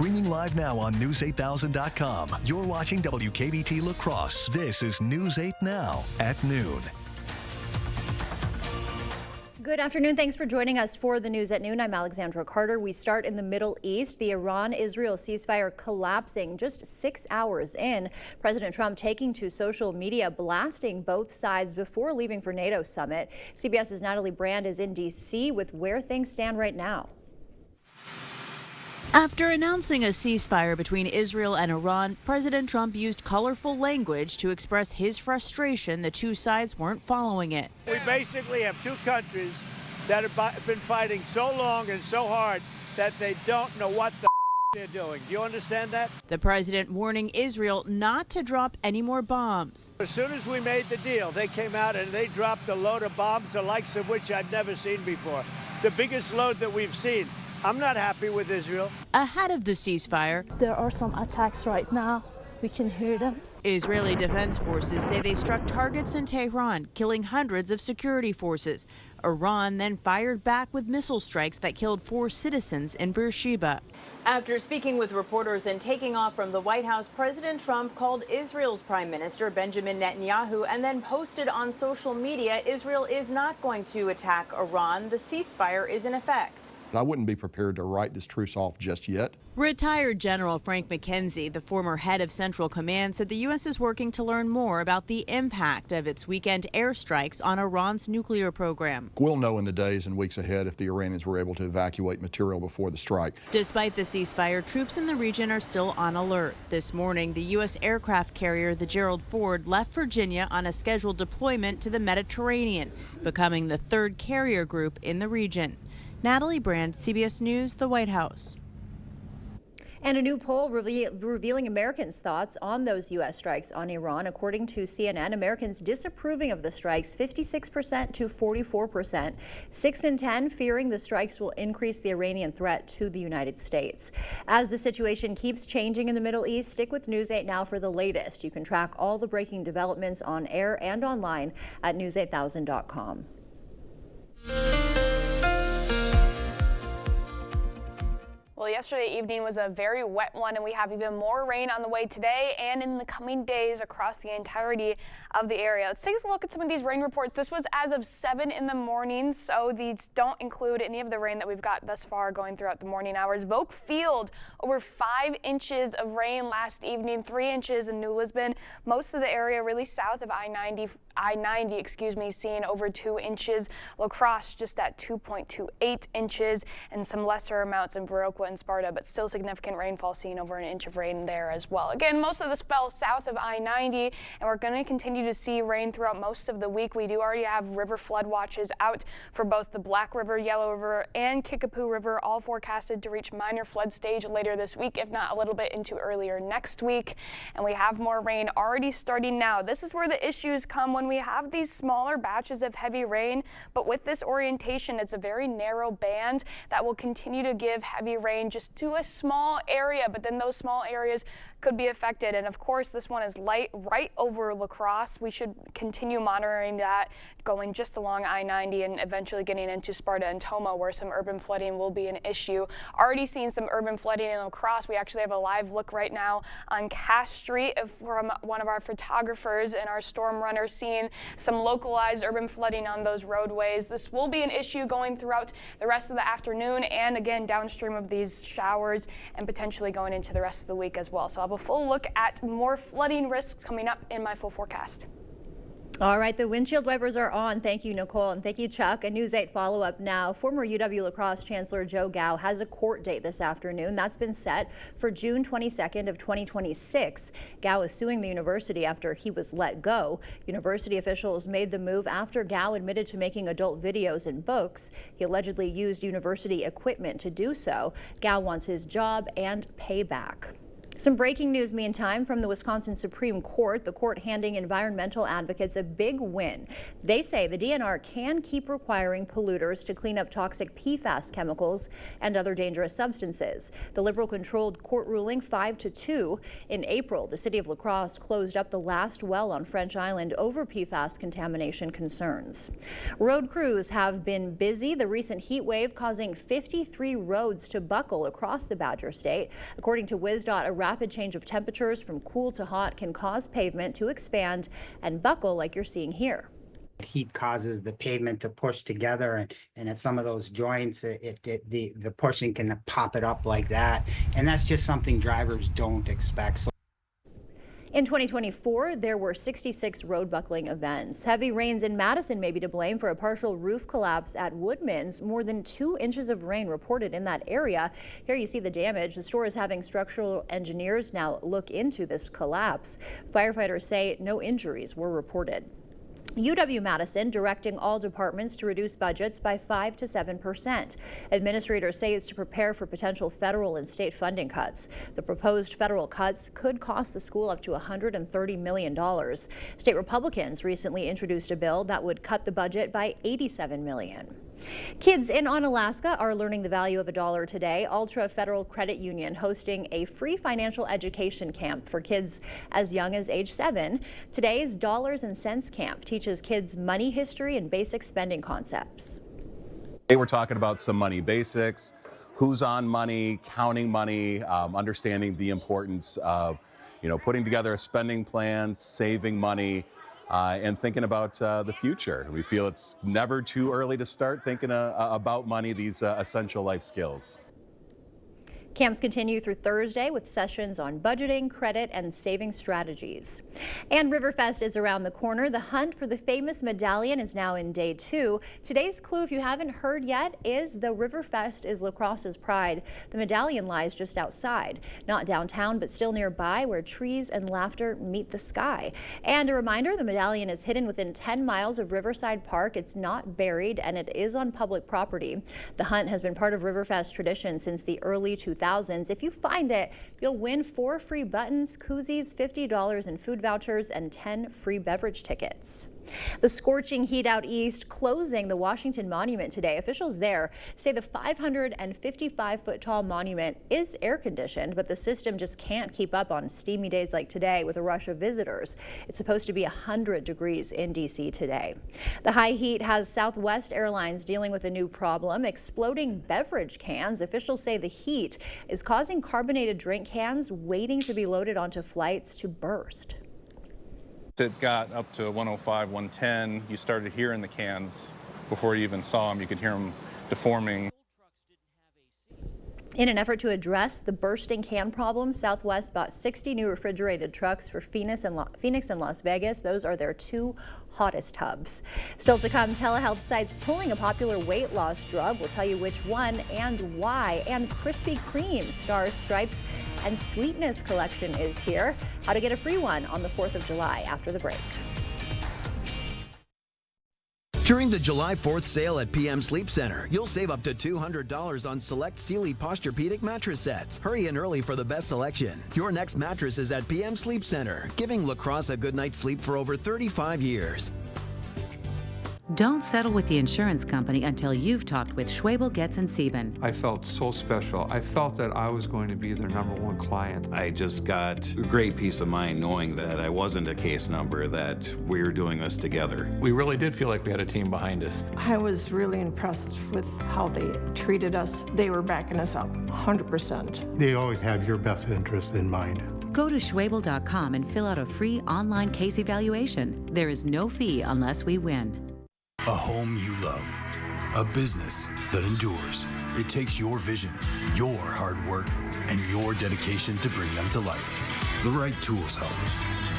Streaming live now on News8000.com. You're watching WKBT La Crosse. This is News 8 Now at noon. Good afternoon. Thanks for joining us for the News at Noon. I'm Alexandra Carter. We start in the Middle East. The Iran-Israel ceasefire collapsing just 6 hours in. President Trump taking to social media, blasting both sides before leaving for NATO summit. CBS's Natalie Brand is in D.C. with where things stand right now. After announcing a ceasefire between Israel and Iran, President Trump used colorful language to express his frustration the two sides weren't following it. We basically have two countries that have been fighting so long and so hard that they don't know what the they're doing. Do you understand that? The president warning Israel not to drop any more bombs. As soon as we made the deal, they came out and they dropped a load of bombs, the likes of which I'd never seen before. The biggest load that we've seen. I'm not happy with Israel. Ahead of the ceasefire, there are some attacks right now. We can hear them. Israeli defense forces say they struck targets in Tehran, killing hundreds of security forces. Iran then fired back with missile strikes that killed 4 citizens in Beersheba. After speaking with reporters and taking off from the White House, President Trump called Israel's Prime Minister Benjamin Netanyahu and then posted on social media, Israel is not going to attack Iran. The ceasefire is in effect. I wouldn't be prepared to write this truce off just yet. Retired General Frank McKenzie, the former head of Central Command, said the U.S. is working to learn more about the impact of its weekend airstrikes on Iran's nuclear program. We'll know in the days and weeks ahead if the Iranians were able to evacuate material before the strike. Despite the ceasefire, troops in the region are still on alert. This morning, the U.S. aircraft carrier, the Gerald Ford, left Virginia on a scheduled deployment to the Mediterranean, becoming the 3rd carrier group in the region. Natalie Brand, CBS News, the White House. And a new poll revealing Americans' thoughts on those U.S. strikes on Iran. According to CNN, Americans disapproving of the strikes 56% to 44%. 6 in 10 fearing the strikes will increase the Iranian threat to the United States. As the situation keeps changing in the Middle East, stick with News 8 Now for the latest. You can track all the breaking developments on air and online at News8000.com. Well, yesterday evening was a very wet one, and we have even more rain on the way today and in the coming days across the entirety of the area. Let's take a look at some of these rain reports. This was as of 7 in the morning, so these don't include any of the rain that we've got thus far going throughout the morning hours. Vogue Field, over 5 inches of rain last evening, 3 inches in New Lisbon. Most of the area really south of I-90, seeing over 2 inches. La Crosse just at 2.28 inches, and some lesser amounts in Viroqua and Sparta, but still significant rainfall, seeing over an inch of rain there as well. Again, most of this fell south of I-90, and we're going to continue to see rain throughout most of the week. We do already have river flood watches out for both the Black River, Yellow River, and Kickapoo River, all forecasted to reach minor flood stage later this week, if not a little bit into earlier next week. And we have more rain already starting now. This is where the issues come when we have these smaller batches of heavy rain, but with this orientation, it's a very narrow band that will continue to give heavy rain just to a small area, but then those small areas could be affected. And of course, this one is light right over La Crosse. We should continue monitoring that, going just along I-90 and eventually getting into Sparta and Tomah, where some urban flooding will be an issue. Already seeing some urban flooding in La Crosse. We actually have a live look right now on Cass Street from one of our photographers and our storm runners, seeing some localized urban flooding on those roadways. This will be an issue going throughout the rest of the afternoon and again downstream of these showers and potentially going into the rest of the week as well. So I'll have a full look at more flooding risks coming up in my full forecast. All right, the windshield wipers are on. Thank you, Nicole, and thank you, Chuck. A News 8 follow-up now. Former UW-La Crosse Chancellor Joe Gao has a court date this afternoon. That's been set for June 22nd of 2026. Gao is suing the university after he was let go. University officials made the move after Gao admitted to making adult videos and books. He allegedly used university equipment to do so. Gao wants his job and payback. Some breaking news meantime from the Wisconsin Supreme Court. The court handing environmental advocates a big win. They say the DNR can keep requiring polluters to clean up toxic PFAS chemicals and other dangerous substances. The Liberal-controlled court ruling 5-2. In April, the city of La Crosse closed up the last well on French Island over PFAS contamination concerns. Road crews have been busy. The recent heat wave causing 53 roads to buckle across the Badger State. According to WisDOT, a rapid change of temperatures from cool to hot can cause pavement to expand and buckle like you're seeing here. Heat causes the pavement to push together, and at some of those joints, the pushing can pop it up like that. And that's just something drivers don't expect. So in 2024, there were 66 road buckling events. Heavy rains in Madison may be to blame for a partial roof collapse at Woodman's. More than 2 inches of rain reported in that area. Here you see the damage. The store is having structural engineers now look into this collapse. Firefighters say no injuries were reported. UW-Madison directing all departments to reduce budgets by 5 to 7%. Administrators say it's to prepare for potential federal and state funding cuts. The proposed federal cuts could cost the school up to $130 million. State Republicans recently introduced a bill that would cut the budget by $87 million. Kids in Onalaska are learning the value of a dollar today. Ultra Federal Credit Union hosting a free financial education camp for kids as young as age 7. Today's Dollars and Cents camp teaches kids money history and basic spending concepts. Today we're talking about some money basics, who's on money, counting money, understanding the importance of, putting together a spending plan, saving money, and thinking about the future. We feel it's never too early to start thinking about money, these essential life skills. Camps continue through Thursday with sessions on budgeting, credit, and saving strategies. And Riverfest is around the corner. The hunt for the famous medallion is now in day 2. Today's clue, if you haven't heard yet, is the Riverfest is La Crosse's pride. The medallion lies just outside, not downtown, but still nearby where trees and laughter meet the sky. And a reminder, the medallion is hidden within 10 miles of Riverside Park. It's not buried and it is on public property. The hunt has been part of Riverfest tradition since the early 2000s. If you find it, you'll win 4 free buttons, koozies, $50 in food vouchers, and 10 free beverage tickets. The scorching heat out east closing the Washington Monument today. Officials there say the 555-foot tall monument is air conditioned, but the system just can't keep up on steamy days like today with a rush of visitors. It's supposed to be 100 degrees in D.C. today. The high heat has Southwest Airlines dealing with a new problem, exploding beverage cans. Officials say the heat is causing carbonated drink cans waiting to be loaded onto flights to burst. It got up to 105, 110. You started hearing the cans before you even saw them. You could hear them deforming. In an effort to address the bursting can problem, Southwest bought 60 new refrigerated trucks for Phoenix and Las Vegas. Those are their 2 hottest hubs. Still to come, telehealth sites pulling a popular weight loss drug. We'll tell you which one and why. And Krispy Kreme Stars, Stripes, and Sweetness collection is here. How to get a free one on the 4th of July after the break. During the July 4th sale at PM Sleep Center, you'll save up to $200 on select Sealy Posturepedic mattress sets. Hurry in early for the best selection. Your next mattress is at PM Sleep Center, giving La Crosse a good night's sleep for over 35 years. Don't settle with the insurance company until you've talked with Schwabel, Getz, and Sieben. I felt so special. I felt that I was going to be their #1 client. I just got a great peace of mind knowing that I wasn't a case number, that we were doing this together. We really did feel like we had a team behind us. I was really impressed with how they treated us. They were backing us up 100%. They always have your best interest in mind. Go to Schwabel.com and fill out a free online case evaluation. There is no fee unless we win. A home you love, a business that endures. It takes your vision, your hard work, and your dedication to bring them to life. The right tools help.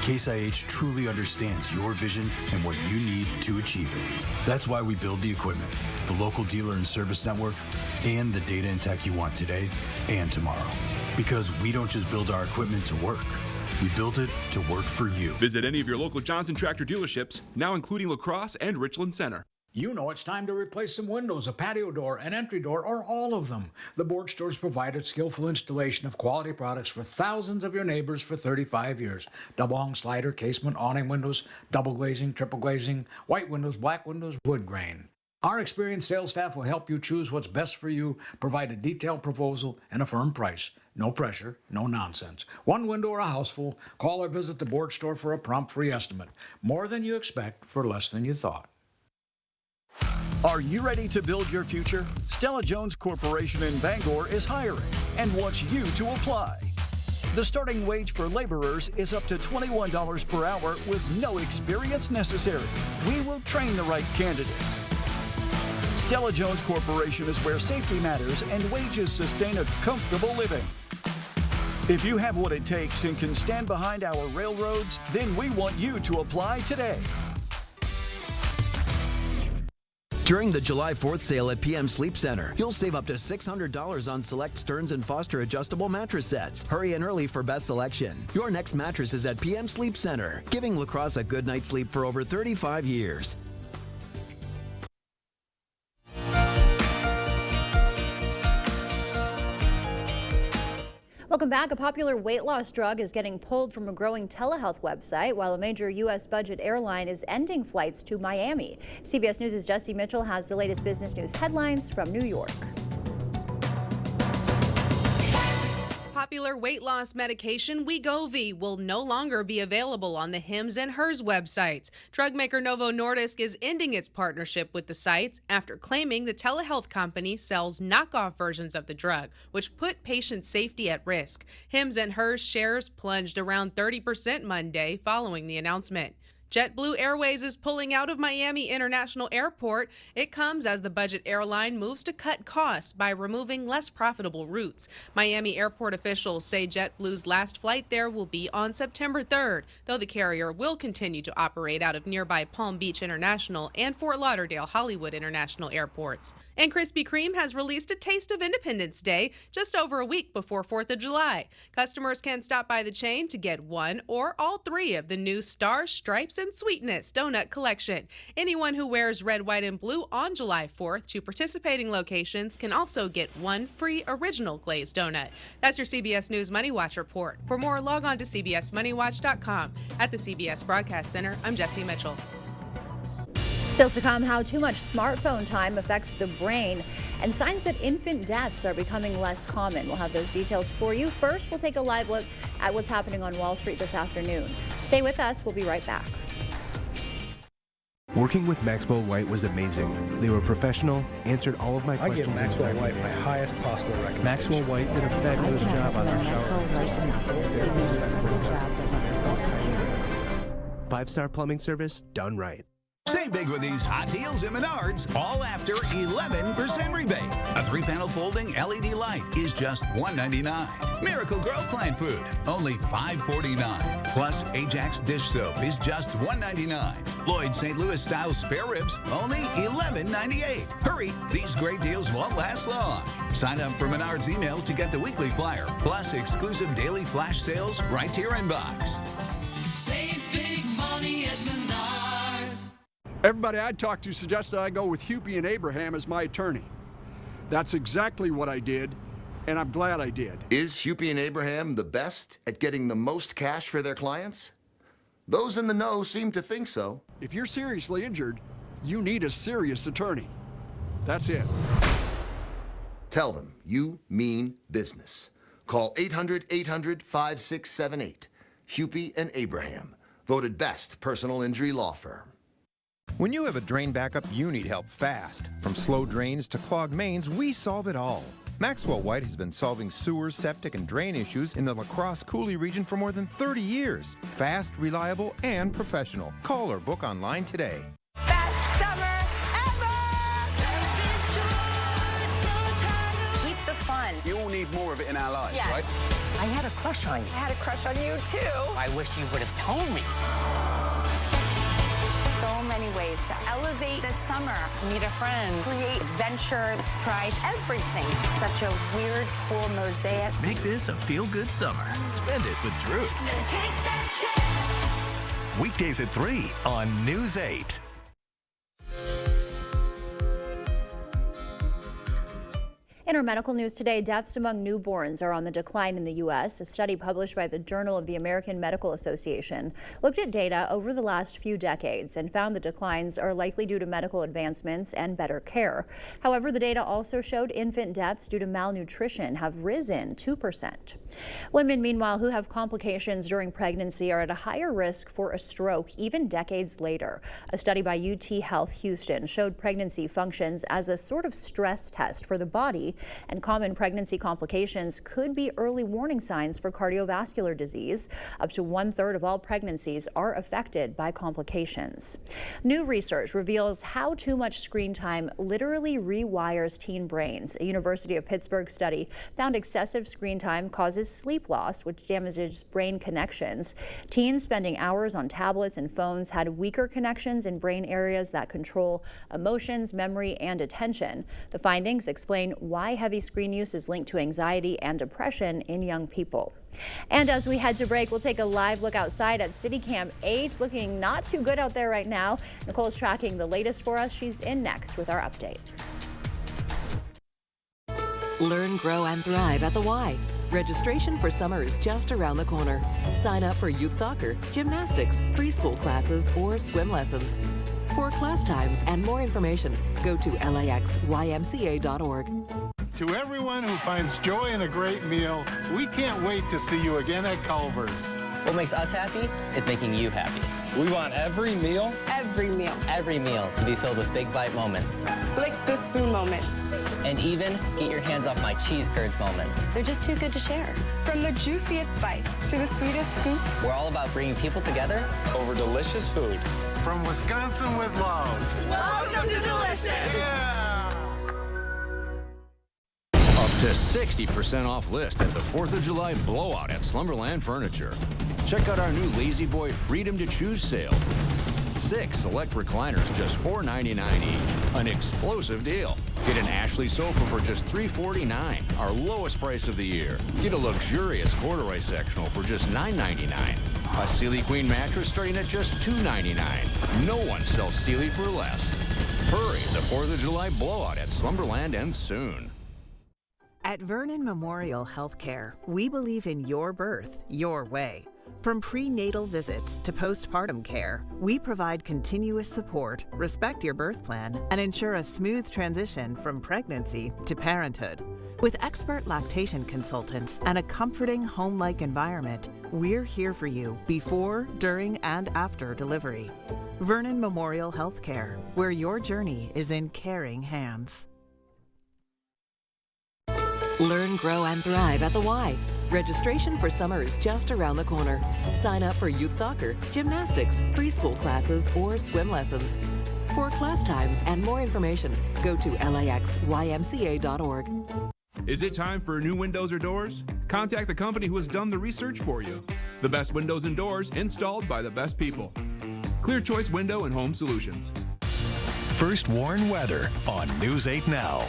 Case IH truly understands your vision and what you need to achieve it. That's why we build the equipment, the local dealer and service network, and the data and tech you want today and tomorrow. Because we don't just build our equipment to work. We built it to work for you. Visit any of your local Johnson Tractor dealerships, now including La Crosse and Richland Center. You know it's time to replace some windows, a patio door, an entry door, or all of them. The Board Store's provided skillful installation of quality products for thousands of your neighbors for 35 years. Double hung slider, casement, awning windows, double glazing, triple glazing, white windows, black windows, wood grain. Our experienced sales staff will help you choose what's best for you, provide a detailed proposal, and a firm price. No pressure, no nonsense. One window or a house full, call or visit the Board Store for a prompt free estimate. More than you expect for less than you thought. Are you ready to build your future? Stella Jones Corporation in Bangor is hiring and wants you to apply. The starting wage for laborers is up to $21 per hour with no experience necessary. We will train the right candidate. Stella Jones Corporation is where safety matters and wages sustain a comfortable living. If you have what it takes and can stand behind our railroads, then we want you to apply today. During the July 4th sale at PM Sleep Center, you'll save up to $600 on select Stearns & Foster adjustable mattress sets. Hurry in early for best selection. Your next mattress is at PM Sleep Center, giving La Crosse a good night's sleep for over 35 years. Welcome back. A popular weight loss drug is getting pulled from a growing telehealth website, while a major U.S. budget airline is ending flights to Miami. CBS News' Jesse Mitchell has the latest business news headlines from New York. Popular weight loss medication Wegovy will no longer be available on the Hims and Hers websites. Drug maker Novo Nordisk is ending its partnership with the sites after claiming the telehealth company sells knockoff versions of the drug, which put patient safety at risk. Hims and Hers shares plunged around 30% Monday following the announcement. JetBlue Airways is pulling out of Miami International Airport. It comes as the budget airline moves to cut costs by removing less profitable routes. Miami airport officials say JetBlue's last flight there will be on September 3rd, though the carrier will continue to operate out of nearby Palm Beach International and Fort Lauderdale Hollywood International airports. And Krispy Kreme has released a taste of Independence Day just over a week before 4th of July. Customers can stop by the chain to get one or all three of the new Stars, Stripes, and Sweetness donut collection. Anyone who wears red, white, and blue on July 4th to participating locations can also get one free original glazed donut. That's your CBS News Money Watch report. For more, log on to cbsmoneywatch.com. At the CBS Broadcast Center, I'm Jesse Mitchell. Still to come, how too much smartphone time affects the brain and signs that infant deaths are becoming less common. We'll have those details for you. First, we'll take a live look at what's happening on Wall Street this afternoon. Stay with us. We'll be right back. Working with Maxwell White was amazing. They were professional, answered all of my questions. I give Maxwell White my highest possible recommendation. Maxwell White did a fabulous job on our shower. 5-star plumbing service done right. Save big with these hot deals at Menards, all after 11% rebate. A 3-panel folding LED light is just $199. Miracle Grow plant food, only $5.49. Plus, Ajax dish soap is just $199. Lloyd St. Louis style spare ribs, only $11.98. Hurry, these great deals won't last long. Sign up for Menards emails to get the weekly flyer, plus exclusive daily flash sales right to your inbox. Save big money at Menards. Everybody I talked to suggested I go with Hupy and Abraham as my attorney. That's exactly what I did, and I'm glad I did. Is Hupy and Abraham the best at getting the most cash for their clients? Those in the know seem to think so. If you're seriously injured, you need a serious attorney. That's it. Tell them you mean business. Call 800-800-5678. Hupy and Abraham, voted best personal injury law firm. When you have a drain backup, you need help fast. From slow drains to clogged mains, we solve it all. Maxwell White has been solving sewer, septic, and drain issues in the La Crosse Coulee region for more than 30 years. Fast, reliable, and professional. Call or book online today. Best summer ever! Keep the fun. You all need more of it in our lives, Yes. right? I had a crush on you. I had a crush on you too. I wish you would have told me. So many ways to elevate the summer. Meet a friend. Create adventure. Try everything. Such a weird, cool mosaic. Make this a feel-good summer. Spend it with Drew. Weekdays at 3 on News 8. In our medical news today, deaths among newborns are on the decline in the U.S. A study published by the Journal of the American Medical Association looked at data over the last few decades and found the declines are likely due to medical advancements and better care. However, the data also showed infant deaths due to malnutrition have risen 2%. Women, meanwhile, who have complications during pregnancy are at a higher risk for a stroke even decades later. A study by UT Health Houston showed pregnancy functions as a sort of stress test for the body, and common pregnancy complications could be early warning signs for cardiovascular disease. Up to 1/3 of all pregnancies are affected by complications. New research reveals how too much screen time literally rewires teen brains. A University of Pittsburgh study found excessive screen time causes sleep loss, which damages brain connections. Teens spending hours on tablets and phones had weaker connections in brain areas that control emotions, memory, and attention. The findings explain why heavy screen use is linked to anxiety and depression in young people. And as we head to break, we'll take a live look outside at City Camp 8. Looking not too good out there right now. Nicole's tracking the latest for us. She's in next with our update. Learn, grow, and thrive at the Y. Registration for summer is just around the corner. Sign up for youth soccer, gymnastics, preschool classes, or swim lessons. For class times and more information, go to laxymca.org. To everyone who finds joy in a great meal, we can't wait to see you again at Culver's. What makes us happy is making you happy. We want every meal to be filled with big bite moments. Like the spoon moments. And even get your hands off my cheese curds moments. They're just too good to share. From the juiciest bites to the sweetest scoops. We're all about bringing people together over delicious food. From Wisconsin with love. Welcome to Delicious! Yeah! Up to 60% off list at the 4th of July blowout at Slumberland Furniture. Check out our new Lazy Boy Freedom to Choose sale. 6 select recliners, just $4.99 each. An explosive deal. Get an Ashley sofa for just $3.49, our lowest price of the year. Get a luxurious corduroy sectional for just $9.99. A Sealy Queen mattress starting at just $2.99. No one sells Sealy for less. Hurry, the 4th of July blowout at Slumberland ends soon. At Vernon Memorial Healthcare, we believe in your birth, your way. From prenatal visits to postpartum care, we provide continuous support, respect your birth plan, and ensure a smooth transition from pregnancy to parenthood. With expert lactation consultants and a comforting home-like environment, we're here for you before, during, and after delivery. Vernon Memorial Healthcare, where your journey is in caring hands. Learn, grow, and thrive at the Y. Registration for summer is just around the corner. Sign up for youth soccer, gymnastics, preschool classes, or swim lessons. For class times and more information, go to laxymca.org. Is it time for new windows or doors? Contact the company who has done the research for you. The best windows and doors installed by the best people. Clear Choice Window and Home Solutions. First Warn Weather on News 8 Now.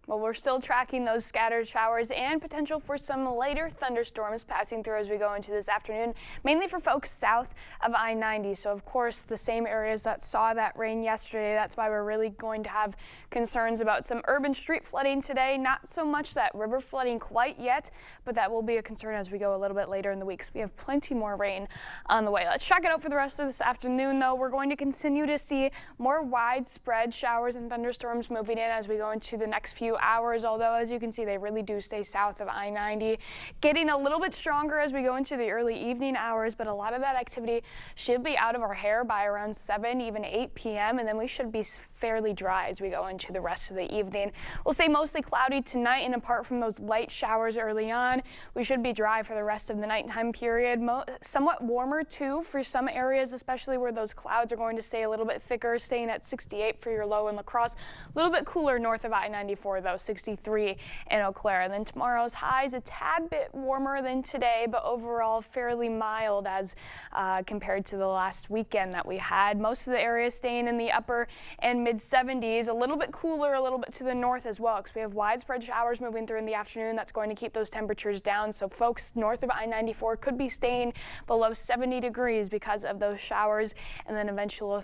Well, we're still tracking those scattered showers and potential for some later thunderstorms passing through as we go into this afternoon, mainly for folks south of I-90. So, of course, the same areas that saw that rain yesterday, that's why we're really going to have concerns about some urban street flooding today. Not so much that river flooding quite yet, but that will be a concern as we go a little bit later in the week. So we have plenty more rain on the way. Let's track it out for the rest of this afternoon, though. We're going to continue to see more widespread showers and thunderstorms moving in as we go into the next few hours, although as you can see, they really do stay south of I-90. Getting a little bit stronger as we go into the early evening hours, but a lot of that activity should be out of our hair by around 7, even 8 p.m., and then we should be fairly dry as we go into the rest of the evening. We'll stay mostly cloudy tonight, and apart from those light showers early on, we should be dry for the rest of the nighttime period. Somewhat warmer, too, for some areas, especially where those clouds are going to stay a little bit thicker, staying at 68 for your low in La Crosse. A little bit cooler north of I-94, though. 63 in Eau Claire. And then tomorrow's highs a tad bit warmer than today, but overall fairly mild as compared to the last weekend that we had. Most of the areas staying in the upper and mid 70s, a little bit cooler a little bit to the north as well, because we have widespread showers moving through in the afternoon. That's going to keep those temperatures down. So folks north of I-94 could be staying below 70 degrees because of those showers, and then eventually a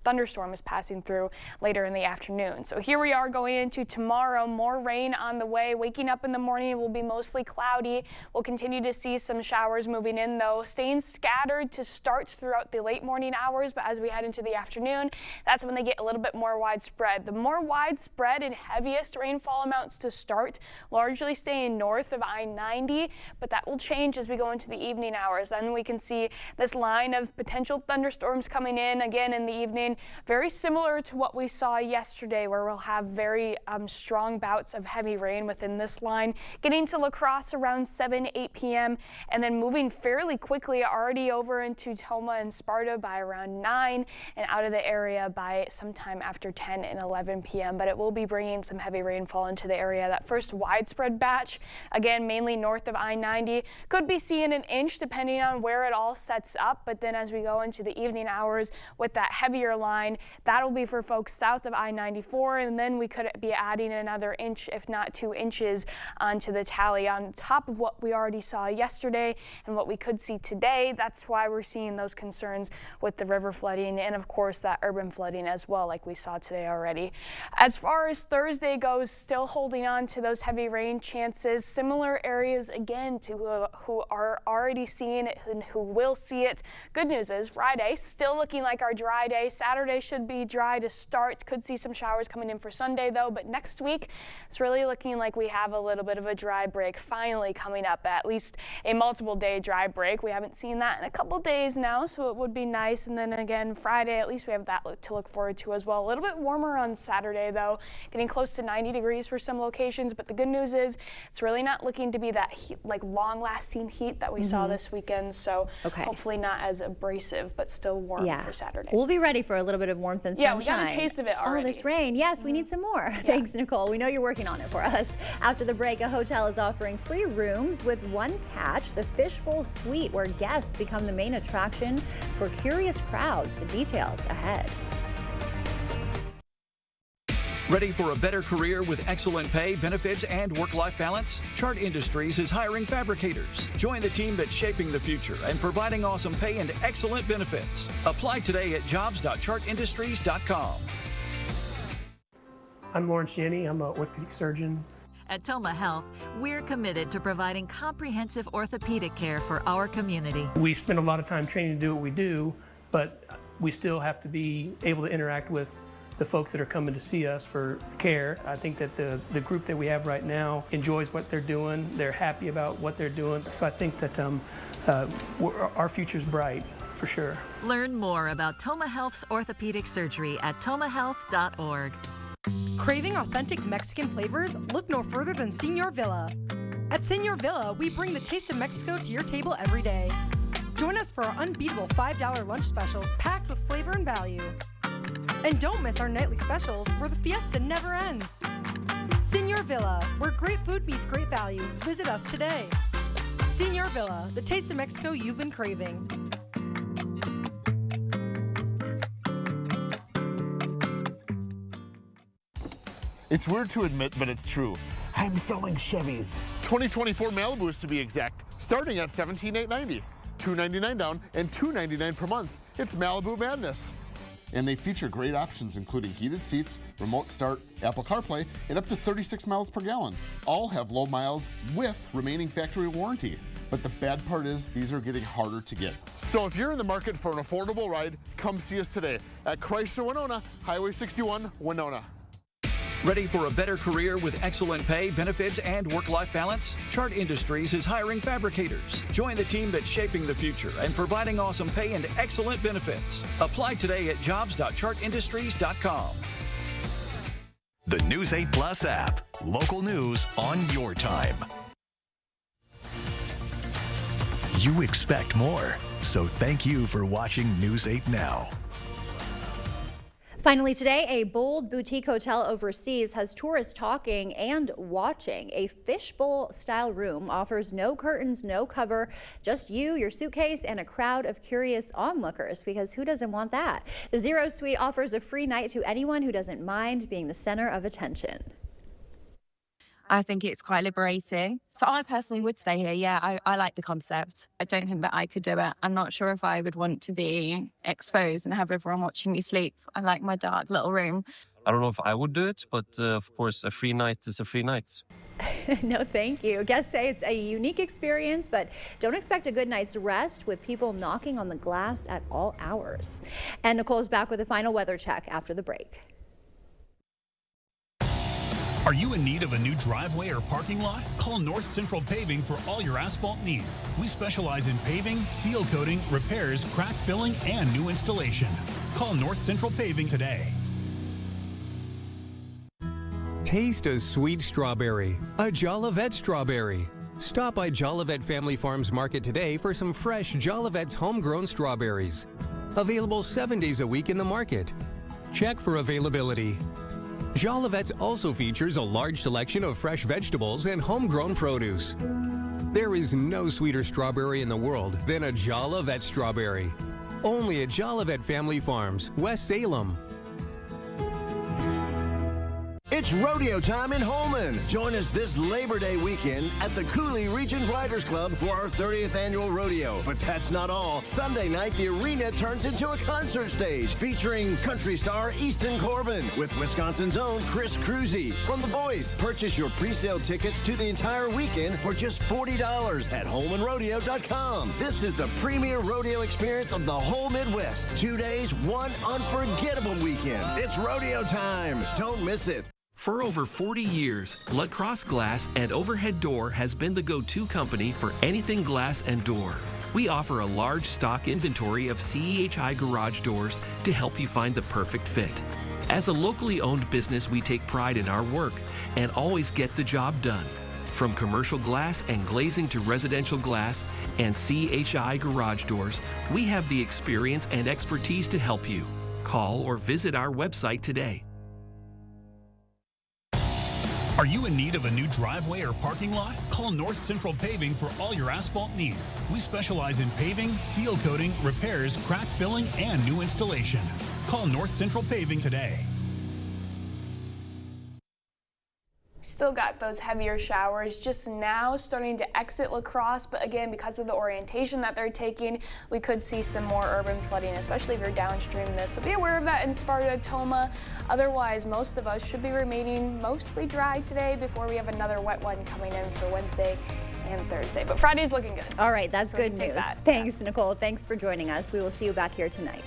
thunderstorm is passing through later in the afternoon. So here we are going into tomorrow. More rain on the way. Waking up in the morning, it will be mostly cloudy. We'll continue to see some showers moving in, though, staying scattered to start throughout the late morning hours, but as we head into the afternoon, that's when they get a little bit more widespread. The more widespread and heaviest rainfall amounts to start, largely staying north of I-90, but that will change as we go into the evening hours. Then we can see this line of potential thunderstorms coming in again in the evening, very similar to what we saw yesterday, where we'll have very strong bouts of heavy rain within this line, getting to La Crosse around 8 p.m. and then moving fairly quickly already over into Tomah and Sparta by around 9 and out of the area by sometime after 10 and 11 p.m. But it will be bringing some heavy rainfall into the area. That first widespread batch, again, mainly north of I-90, could be seeing an inch depending on where it all sets up. But then as we go into the evening hours with that heavier line, that'll be for folks south of I-94, and then we could be adding another inch, if not 2 inches, onto the tally on top of what we already saw yesterday and what we could see today. That's why we're seeing those concerns with the river flooding and, of course, that urban flooding as well, like we saw today already. As far as Thursday goes, still holding on to those heavy rain chances. Similar areas, again, to who are already seeing it and who will see it. Good news is Friday, still looking like our dry day. Saturday should be dry to start. Could see some showers coming in for Sunday, though. But next week, it's really looking like we have a little bit of a dry break finally coming up, at least a multiple-day dry break. We haven't seen that in a couple days now, so it would be nice. And then again, Friday, at least we have that to look forward to as well. A little bit warmer on Saturday, though, getting close to 90 degrees for some locations. But the good news is it's really not looking to be that heat, like long-lasting heat that we saw this weekend. So hopefully not as abrasive, but still warm for Saturday. We'll be ready for a little bit of warmth and sunshine. Yeah, we got a taste of it already. Oh, this rain. Yes, we need some more. Thanks, Nicole. We know you're working on it for us. After the break, a hotel is offering free rooms with one catch, the Fishbowl Suite, where guests become the main attraction for curious crowds. The details ahead. Ready for a better career with excellent pay, benefits, and work-life balance? Chart Industries is hiring fabricators. Join the team that's shaping the future and providing awesome pay and excellent benefits. Apply today at jobs.chartindustries.com. I'm Lawrence Janney. I'm an orthopedic surgeon. At Tomah Health, we're committed to providing comprehensive orthopedic care for our community. We spend a lot of time training to do what we do, but we still have to be able to interact with the folks that are coming to see us for care. I think that the group that we have right now enjoys what they're doing. They're happy about what they're doing. So I think that our future's bright, for sure. Learn more about Tomah Health's orthopedic surgery at tomahhealth.org. Craving authentic Mexican flavors? Look no further than Señor Villa. At Señor Villa, we bring the taste of Mexico to your table every day. Join us for our unbeatable $5 lunch specials packed with flavor and value. And don't miss our nightly specials where the fiesta never ends. Señor Villa, where great food meets great value. Visit us today. Señor Villa, the taste of Mexico you've been craving. It's weird to admit, but it's true. I'm selling Chevys. 2024 Malibus to be exact, starting at $17,890, $299 down, and $299 per month. It's Malibu Madness. And they feature great options including heated seats, remote start, Apple CarPlay, and up to 36 miles per gallon. All have low miles with remaining factory warranty. But the bad part is these are getting harder to get. So if you're in the market for an affordable ride, come see us today at Chrysler Winona, Highway 61, Winona. Ready for a better career with excellent pay, benefits, and work-life balance? Chart Industries is hiring fabricators. Join the team that's shaping the future and providing awesome pay and excellent benefits. Apply today at jobs.chartindustries.com. The News 8 Plus app. Local news on your time. You expect more, so thank you for watching News 8 Now. Finally today, a bold boutique hotel overseas has tourists talking and watching. A fishbowl-style room offers no curtains, no cover, just you, your suitcase, and a crowd of curious onlookers, because who doesn't want that? The Zero Suite offers a free night to anyone who doesn't mind being the center of attention. I think it's quite liberating. So I personally would stay here. Yeah, I like the concept. I don't think that I could do it. I'm not sure if I would want to be exposed and have everyone watching me sleep. I like my dark little room. I don't know if I would do it, but of course, a free night is a free night. No, thank you. Guests say it's a unique experience, but don't expect a good night's rest with people knocking on the glass at all hours. And Nicole's back with a final weather check after the break. Are you in need of a new driveway or parking lot? Call North Central Paving for all your asphalt needs. We specialize in paving, seal coating, repairs, crack filling, and new installation. Call North Central Paving today. Taste a sweet strawberry, a Jolivet strawberry. Stop by Jolivet Family Farms Market today for some fresh Jolivet's homegrown strawberries. Available 7 days a week in the market. Check for availability. Jolivet's also features a large selection of fresh vegetables and homegrown produce. There is no sweeter strawberry in the world than a Jolivet strawberry. Only at Jolivet Family Farms, West Salem. It's rodeo time in Holman. Join us this Labor Day weekend at the Cooley Region Riders Club for our 30th annual rodeo. But that's not all. Sunday night, the arena turns into a concert stage featuring country star Easton Corbin with Wisconsin's own Chris Cruzy from The Voice. Purchase your pre-sale tickets to the entire weekend for just $40 at holmanrodeo.com. This is the premier rodeo experience of the whole Midwest. 2 days, one unforgettable weekend. It's rodeo time. Don't miss it. For over 40 years, LaCrosse Glass and Overhead Door has been the go-to company for anything glass and door. We offer a large stock inventory of CEHI garage doors to help you find the perfect fit. As a locally owned business, we take pride in our work and always get the job done. From commercial glass and glazing to residential glass and CEHI garage doors, we have the experience and expertise to help you. Call or visit our website today. Are you in need of a new driveway or parking lot? Call North Central Paving for all your asphalt needs. We specialize in paving, seal coating, repairs, crack filling, and new installation. Call North Central Paving today. Still got those heavier showers just now starting to exit La Crosse, but again, because of the orientation that they're taking, we could see some more urban flooding, especially if you're downstream this. So be aware of that in Sparta, Tomah. Otherwise, most of us should be remaining mostly dry today before we have another wet one coming in for Wednesday and Thursday. But Friday's looking good. All right, that's so good news. Thanks, Nicole. Thanks for joining us. We will see you back here tonight.